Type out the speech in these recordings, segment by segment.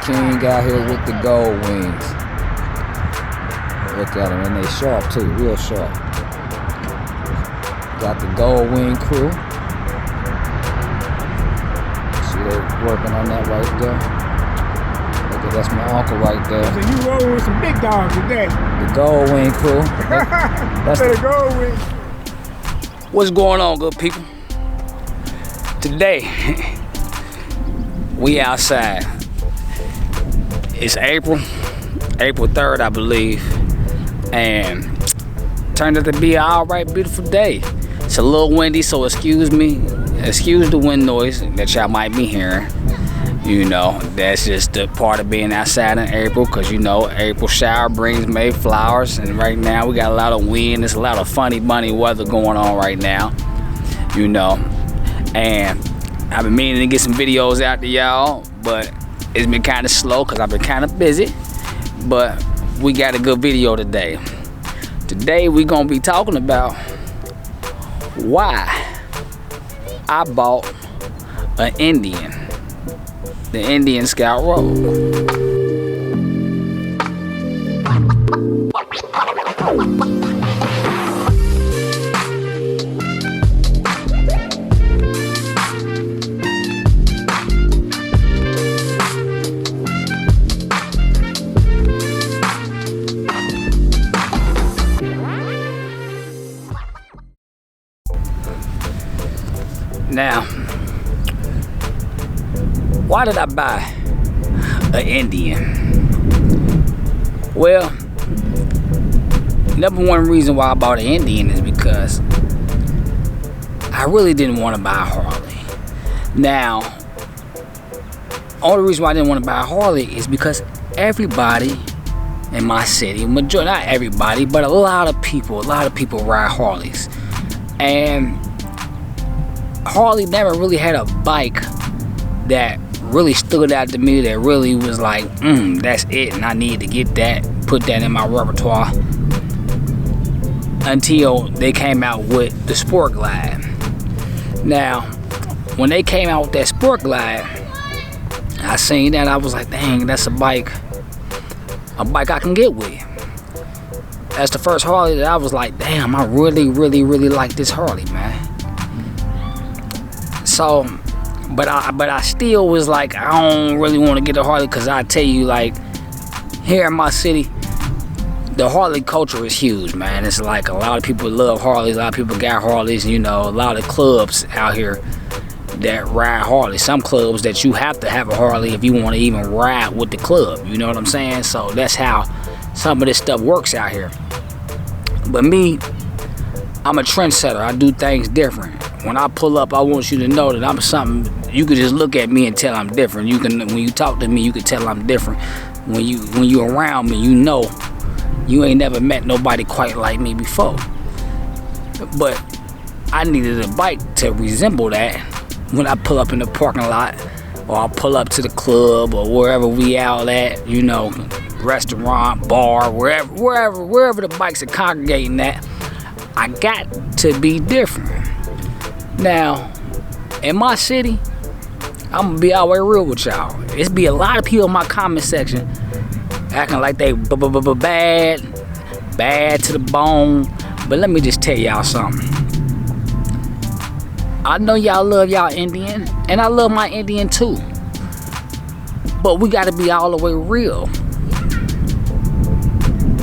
King out here with the gold wings. Look at them, and they sharp too, real sharp. Got the gold wing crew. See they working on that right there. Look at that's my uncle right there. So you roll with some big dogs today. The gold wing crew. That's the gold wing. What's going on, good people? Today we outside. It's April 3rd, I believe, and turned out to be an alright, beautiful day. It's a little windy, so excuse the wind noise that y'all might be hearing. You know, that's just the part of being outside in April, because you know, April shower brings May flowers, and right now we got a lot of wind. There's a lot of funny bunny weather going on right now, you know, and I've been meaning to get some videos out to y'all, but it's been kind of slow because I've been kind of busy. But we got a good video today. Today we're gonna be talking about why I bought an Indian, the Indian Scout Road. Now, why did I buy an Indian? Well, number one reason why I bought an Indian is because I really didn't want to buy a Harley. Now, only reason why I didn't want to buy a Harley is because everybody in my city, majority, not everybody, but a lot of people ride Harleys. And Harley never really had a bike that really stood out to me, that really was like, that's it, and I need to get that, put that in my repertoire, until they came out with the Sport Glide. Now, when they came out with that Sport Glide, I seen that, I was like, dang, that's a bike I can get with. That's the first Harley that I was like, damn, I really like this Harley, man. So, but I still was like, I don't really want to get a Harley, because I tell you, like, here in my city, the Harley culture is huge, man. It's like a lot of people love Harleys, a lot of people got Harleys, you know, a lot of clubs out here that ride Harley. Some clubs that you have to have a Harley if you want to even ride with the club, you know what I'm saying? So that's how some of this stuff works out here. But me, I'm a trendsetter. I do things different. When I pull up, I want you to know that I'm something. You can just look at me and tell I'm different. You can, when you talk to me, you can tell I'm different. When you around me, you know you ain't never met nobody quite like me before. But I needed a bike to resemble that when I pull up in the parking lot, or I pull up to the club, or wherever we out at, you know, restaurant, bar, wherever the bikes are congregating at. I got to be different. Now, in my city, I'm gonna be all the way real with y'all. It's be a lot of people in my comment section acting like they bad to the bone. But let me just tell y'all something. I know y'all love y'all Indian, and I love my Indian too. But we gotta be all the way real.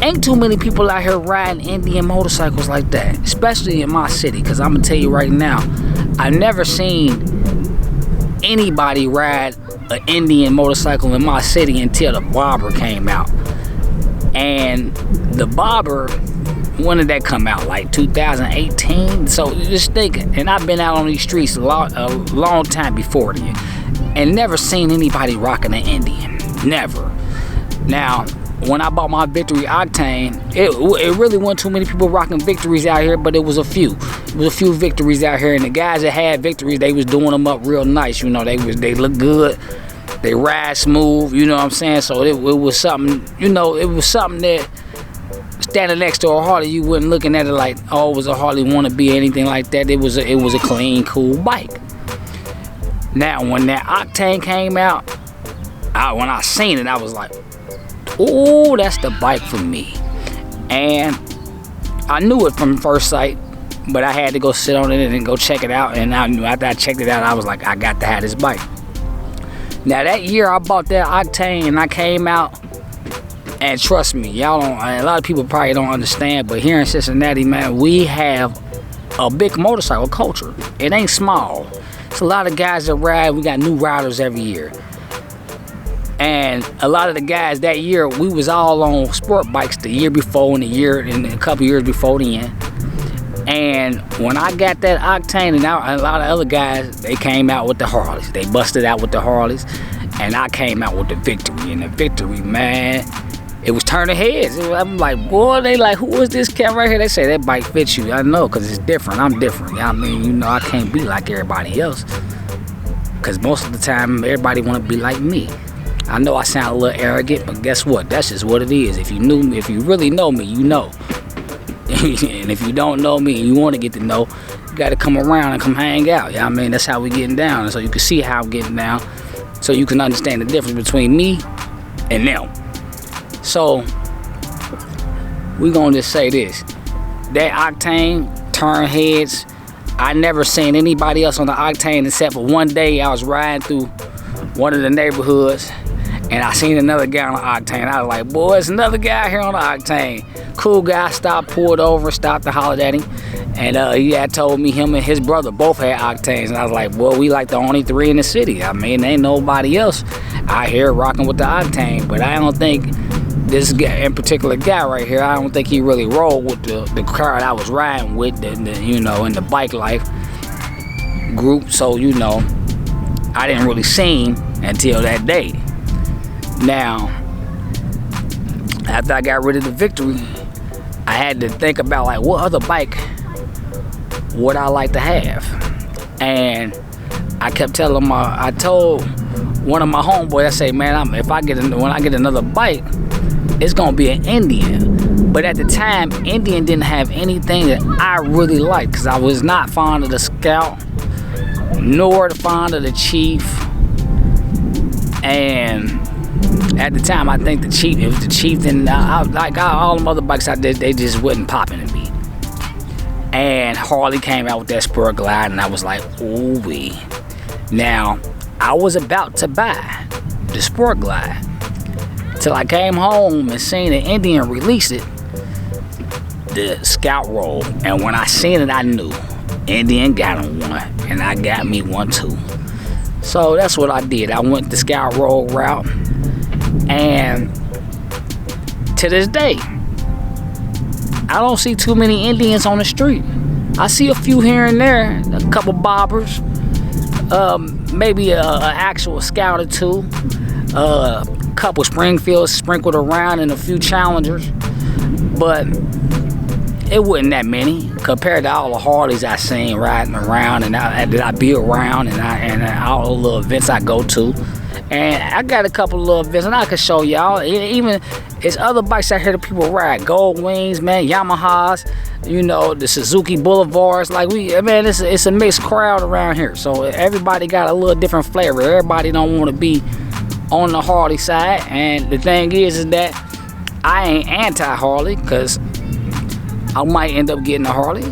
Ain't too many people out here riding Indian motorcycles like that, especially in my city, because I'm gonna tell you right now, I've never seen anybody ride an Indian motorcycle in my city until the Bobber came out. And the Bobber, when did that come out? Like 2018? So just thinking, and I've been out on these streets a long time before then, and never seen anybody rocking an Indian. Never. Now, when I bought my Victory Octane, it really wasn't too many people rocking Victories out here, but it was a few. It was a few Victories out here, and the guys that had Victories, they was doing them up real nice. You know, they look good, they ride smooth. You know what I'm saying? So it was something. You know, it was something that standing next to a Harley, you wasn't looking at it like, oh, it was a Harley wannabe or anything like that. It was a clean, cool bike. Now, when that Octane came out, when I seen it, I was like, ooh, that's the bike for me. And I knew it from first sight, but I had to go sit on it and go check it out. And I knew after I checked it out, I was like, I got to have this bike. Now that year I bought that Octane and I came out, and trust me, y'all don't, a lot of people probably don't understand, but here in Cincinnati, man, we have a big motorcycle culture. It ain't small. It's a lot of guys that ride. We got new riders every year. And a lot of the guys that year, we was all on sport bikes the year before and a couple years before then. And when I got that Octane, and a lot of other guys, they came out with the Harleys. They busted out with the Harleys, and I came out with the Victory. And the Victory, man, it was turning heads. I'm like, boy, they like, who is this cat right here? They say that bike fits you. I know, because it's different. I'm different. You know what I mean? You know, I can't be like everybody else, because most of the time, everybody want to be like me. I know I sound a little arrogant, but guess what? That's just what it is. If you really know me, you know. And if you don't know me and you want to get to know, you got to come around and come hang out. You know what I mean? That's how we getting down. So you can see how I'm getting down, so you can understand the difference between me and them. So we gonna just say this: that Octane turn heads. I never seen anybody else on the Octane except for one day I was riding through one of the neighborhoods and I seen another guy on the Octane. I was like, boy, it's another guy here on the Octane. Cool guy, stopped, pulled over, stopped to holler at him. And he had told me him and his brother both had Octanes. And I was like, boy, we like the only three in the city. I mean, ain't nobody else out here rocking with the Octane. But I don't think this guy, in particular guy right here, I don't think he really rolled with the crowd I was riding with, you know, in the bike life group. So, you know, I didn't really see him until that day. Now, after I got rid of the Victory, I had to think about, like, what other bike would I like to have? And I kept telling I told one of my homeboys, I say, man, when I get another bike, it's gonna be an Indian. But at the time, Indian didn't have anything that I really liked, because I was not fond of the Scout, nor fond of the Chief. And at the time, I think the Chief, it was the Chief, and all them other bikes I did, they just wasn't popping to me. And Harley came out with that Sport Glide, and I was like, ooh-wee. Now, I was about to buy the Sport Glide till I came home and seen the Indian release it, the Scout Roll. And when I seen it, I knew Indian got him one, and I got me one too. So that's what I did. I went the Scout Roll route, and to this day, I don't see too many Indians on the street. I see a few here and there, a couple bobbers, maybe a actual Scout or two, a couple Springfields sprinkled around, and a few Challengers, but it wasn't that many compared to all the Harleys I seen riding around, and that I be around, and all the little events I go to. And I got a couple of little events, and I can show y'all. Even it's other bikes out here that people ride. Gold Wings, man, Yamahas, you know, the Suzuki Boulevards. Like, man, it's a mixed crowd around here. So everybody got a little different flavor. Everybody don't want to be on the Harley side. And the thing is that I ain't anti-Harley, because I might end up getting a Harley.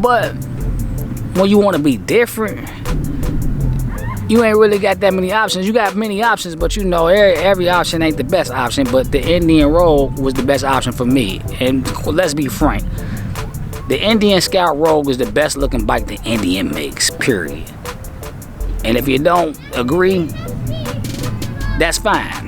But when you want to be different, you ain't really got that many options. You got many options, but you know, every option ain't the best option. But the Indian Rogue was the best option for me. And let's be frank, the Indian Scout Rogue is the best looking bike the Indian makes, period. And if you don't agree, that's fine.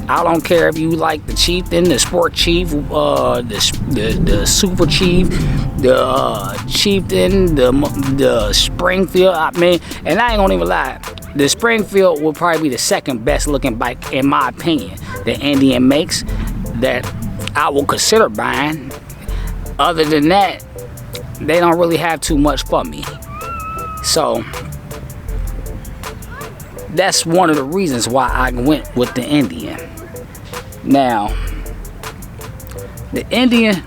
I don't care if you like the Chieftain, the Sport Chief, the Super Chief, the Chieftain, the Springfield. I mean, and I ain't gonna even lie, the Springfield will probably be the second best looking bike, in my opinion, that Indian makes, that I will consider buying. Other than that, they don't really have too much for me. So that's one of the reasons why I went with the Indian. Now, the Indian,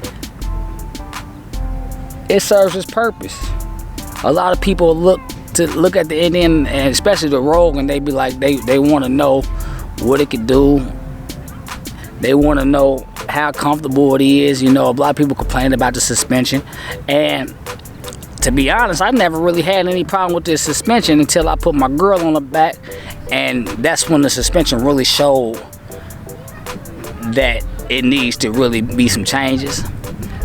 it serves its purpose. A lot of people look to look at the Indian, and especially the Rogue, and they be like, they want to know what it could do. They want to know how comfortable it is. You know, a lot of people complain about the suspension, and to be honest, I never really had any problem with this suspension until I put my girl on the back, and that's when the suspension really showed that it needs to really be some changes,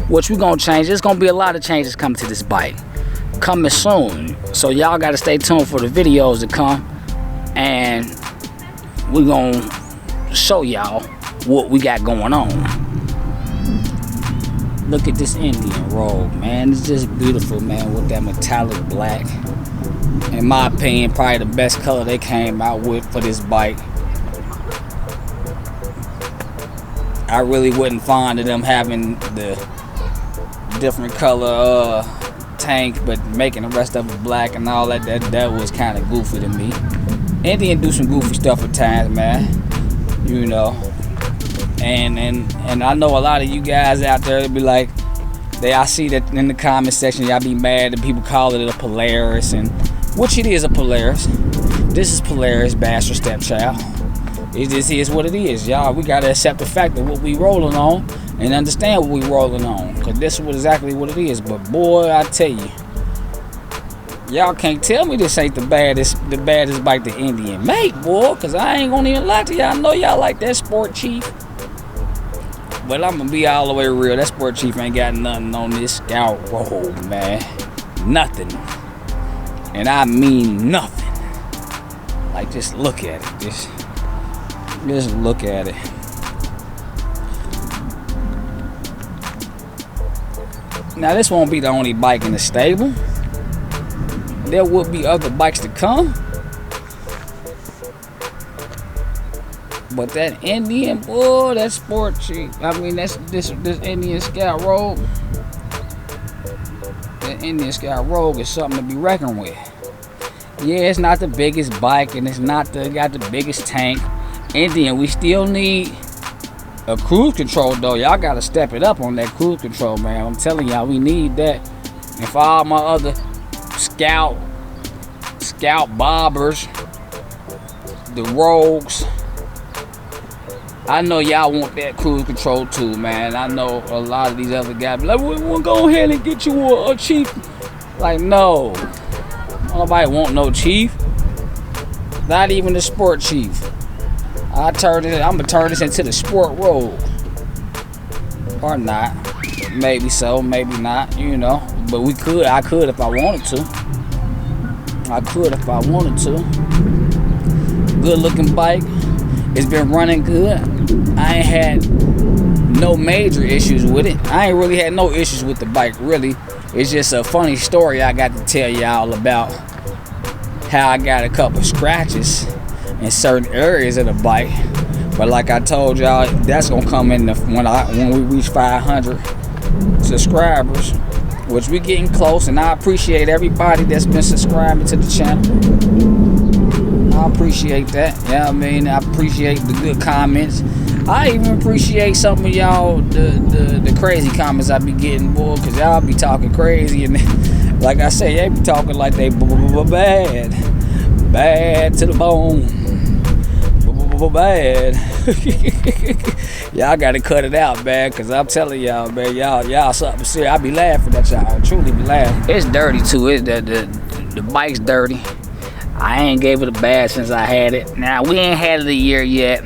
which we're gonna change. There's gonna be a lot of changes coming to this bike coming soon, so y'all gotta stay tuned for the videos to come, and we're gonna show y'all what we got going on. Look at this Indian Rogue, man. It's just beautiful, man, with that metallic black. In my opinion, probably the best color they came out with for this bike. I really wasn't fond of them having the different color tank, but making the rest of it black and all that. That was kind of goofy to me. Indian do some goofy stuff at times, man. You know. And I know a lot of you guys out there be like, I see that in the comment section, y'all be mad that people call it a Polaris, and which it is a Polaris. This is Polaris Bastard Stepchild. It just is what it is, y'all. We gotta accept the fact of what we rolling on and understand what we rolling on, cause this is exactly what it is. But boy, I tell you, y'all can't tell me this ain't the baddest bike the Indian made, boy, cause I ain't gonna even lie to y'all. I know y'all like that Sport Chief. But I'm gonna be all the way real. That Sport Chief ain't got nothing on this Scout Rogue, man. Nothing. And I mean nothing. Like, just look at it. Just look at it. Now, this won't be the only bike in the stable. There will be other bikes to come. But that Indian, boy, that Sport Chief. I mean, this Indian Scout Rogue. That Indian Scout Rogue is something to be reckoned with. Yeah, it's not the biggest bike, and it's not got the biggest tank. Indian, we still need a cruise control, though. Y'all gotta step it up on that cruise control, man. I'm telling y'all, we need that. And for all my other Scout bobbers, the Rogues, I know y'all want that cruise control too, man. I know a lot of these other guys be like, we'll go ahead and get you a Chief. Like, no. Nobody want no Chief. Not even the Sport Chief. I'm gonna turn this into the Sport Rogue. Or not. Maybe so, maybe not, you know. But I could if I wanted to. Good looking bike. It's been running good. I ain't had no major issues with it. I ain't really had no issues with the bike, really. It's just a funny story I got to tell y'all about how I got a couple scratches in certain areas of the bike. But like I told y'all, that's gonna come in when we reach 500 subscribers, which we getting close. And I appreciate everybody that's been subscribing to the channel. I appreciate that. Yeah, I mean, I appreciate the good comments. I even appreciate some of y'all, the crazy comments I be getting, boy, because y'all be talking crazy. And like I say, they be talking like they bad to the bone. Bad. Y'all gotta cut it out, man, because I'm telling y'all, man, y'all something serious. I be laughing at y'all. I truly be laughing. It's dirty, too. The bike's dirty. I ain't gave it a bath since I had it. Now, we ain't had it a year yet.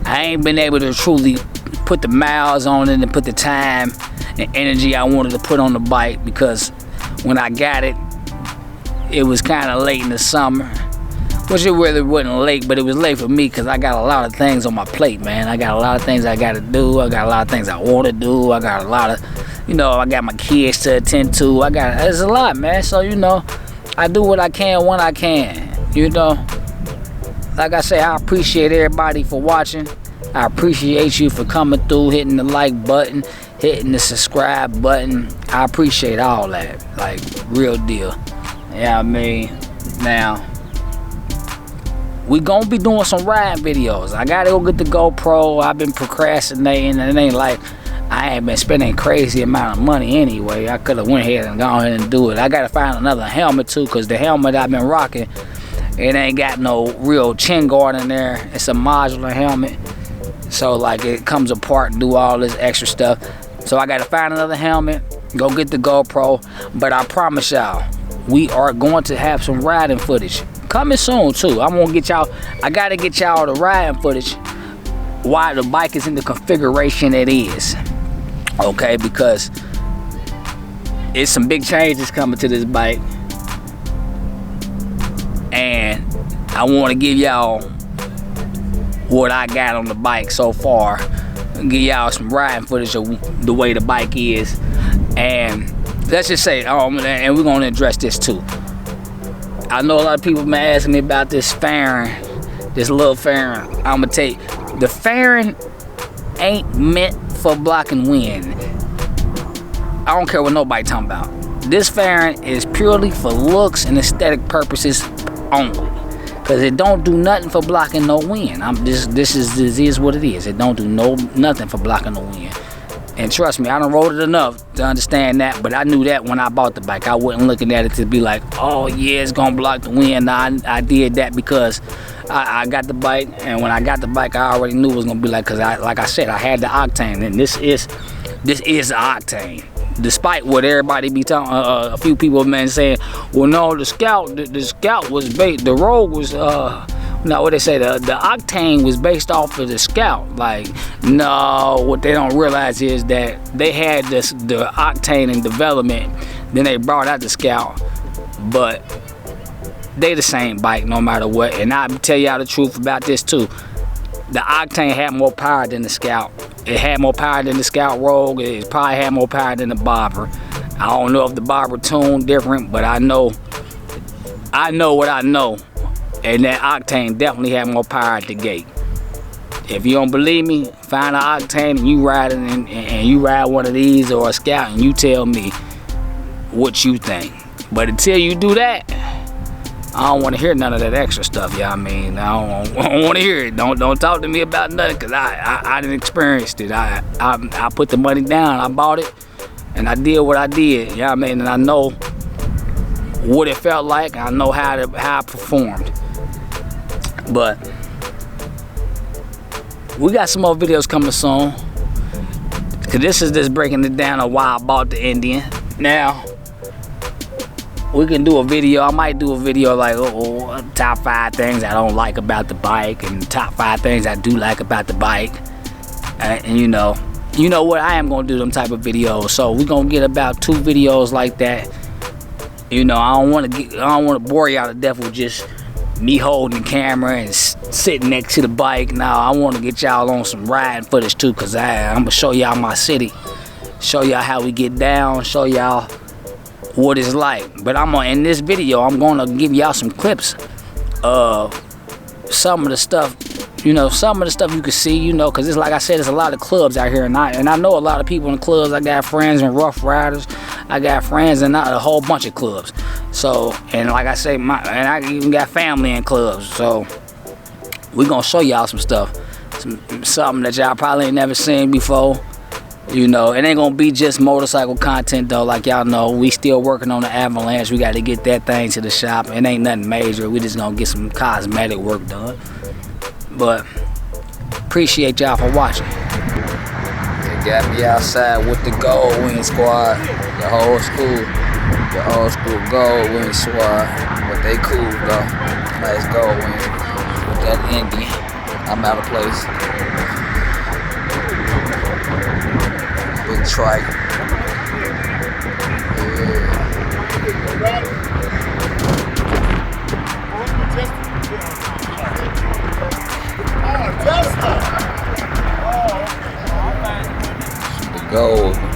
I ain't been able to truly put the miles on it and put the time and energy I wanted to put on the bike, because when I got it, it was kind of late in the summer. Which it really wasn't late, but it was late for me because I got a lot of things on my plate, man. I got a lot of things I got to do. I got a lot of things I want to do. I got a lot of, I got my kids to attend to. There's a lot, man. So, I do what I can when I can, Like I say, I appreciate everybody for watching. I appreciate you for coming through, hitting the like button, hitting the subscribe button. I appreciate all that, like, real deal. Yeah, I mean, now, we gonna be doing some riding videos. I gotta go get the GoPro. I've been procrastinating, and it ain't like I ain't been spending crazy amount of money anyway. I could have went ahead and gone ahead and do it. I gotta find another helmet too, cause the helmet I've been rocking, it ain't got no real chin guard in there. It's a modular helmet, so like it comes apart and do all this extra stuff. So I gotta find another helmet, go get the GoPro. But I promise y'all, we are going to have some riding footage coming soon too. I'm gonna get y'all. I gotta get y'all the riding footage while the bike is in the configuration it is. Okay, because it's some big changes coming to this bike, and I want to give y'all what I got on the bike so far, and give y'all some riding footage of the way the bike is. And let's just say, and we're gonna address this too. I know a lot of people been asking me about this fairing, this little fairing. I'm gonna tell you, the fairing ain't meant for blocking wind. I don't care what nobody talking about. This fairing is purely for looks and aesthetic purposes only, cause it don't do nothing for blocking no wind. This is what it is. It don't do nothing for blocking no wind. And trust me, I done rode it enough to understand that. But I knew that when I bought the bike. I wasn't looking at it to be like, oh yeah, it's gonna block the wind. Nah, I did that because I got the bike, and when I got the bike, I already knew it was gonna be like, cause like I said, I had the Octane, and this is the Octane. Despite what everybody be talking, a few people been saying, well, no, the Scout was based, the Rogue was, no, what they say, the Octane was based off of the Scout. Like, no, what they don't realize is that they had the Octane in development, then they brought out the Scout, but they the same bike no matter what. And I'll tell y'all the truth about this too. The Octane had more power than the Scout. It had more power than the Scout Rogue. It probably had more power than the Bobber. I don't know if the Bobber tuned different, but I know what I know. And that Octane definitely had more power at the gate. If you don't believe me, find an Octane and you ride it, and you ride one of these or a Scout, and you tell me what you think. But until you do that, I don't want to hear none of that extra stuff, y'all. I mean, I don't want to hear it. Don't talk to me about nothing, because I didn't experience it. I put the money down, I bought it, and I did what I did. You know what I mean? And I know what it felt like. I know how I performed. But we got some more videos coming soon, because this is just breaking it down of why I bought the Indian. Now, we can do a video. I might do a video like top 5 things I don't like about the bike, and top 5 things I do like about the bike. And you know what, I am gonna do them type of videos. So we're gonna get about 2 videos like that. You know, I don't want to bore y'all to death with just me holding the camera and sitting next to the bike. Now I want to get y'all on some riding footage too, because I'm gonna show y'all my city, show y'all how we get down, show y'all what it's like. But in this video, I'm gonna give y'all some clips of some of the stuff, some of the stuff you can see, because it's like I said, there's a lot of clubs out here, and I know a lot of people in the clubs. I got friends in Rough Riders, I got friends in a whole bunch of clubs. So, and like I say, and I even got family in clubs. So we're gonna show y'all some stuff, something that y'all probably ain't never seen before. It ain't gonna be just motorcycle content though. Like y'all know, we still working on the Avalanche. We got to get that thing to the shop. It ain't nothing major. We just gonna get some cosmetic work done. But appreciate y'all for watching. They got me outside with the Gold Wing Squad, the whole school, the old school Gold Wing Squad. But they cool though. Nice Gold Wing with that Indian. I'm out of place. Big trike.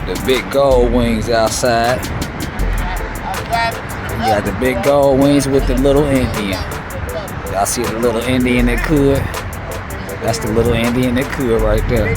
The big Gold Wings outside. You got the big Gold Wings with the little Indian. Y'all see the little Indian that could? That's the little Indian that could right there.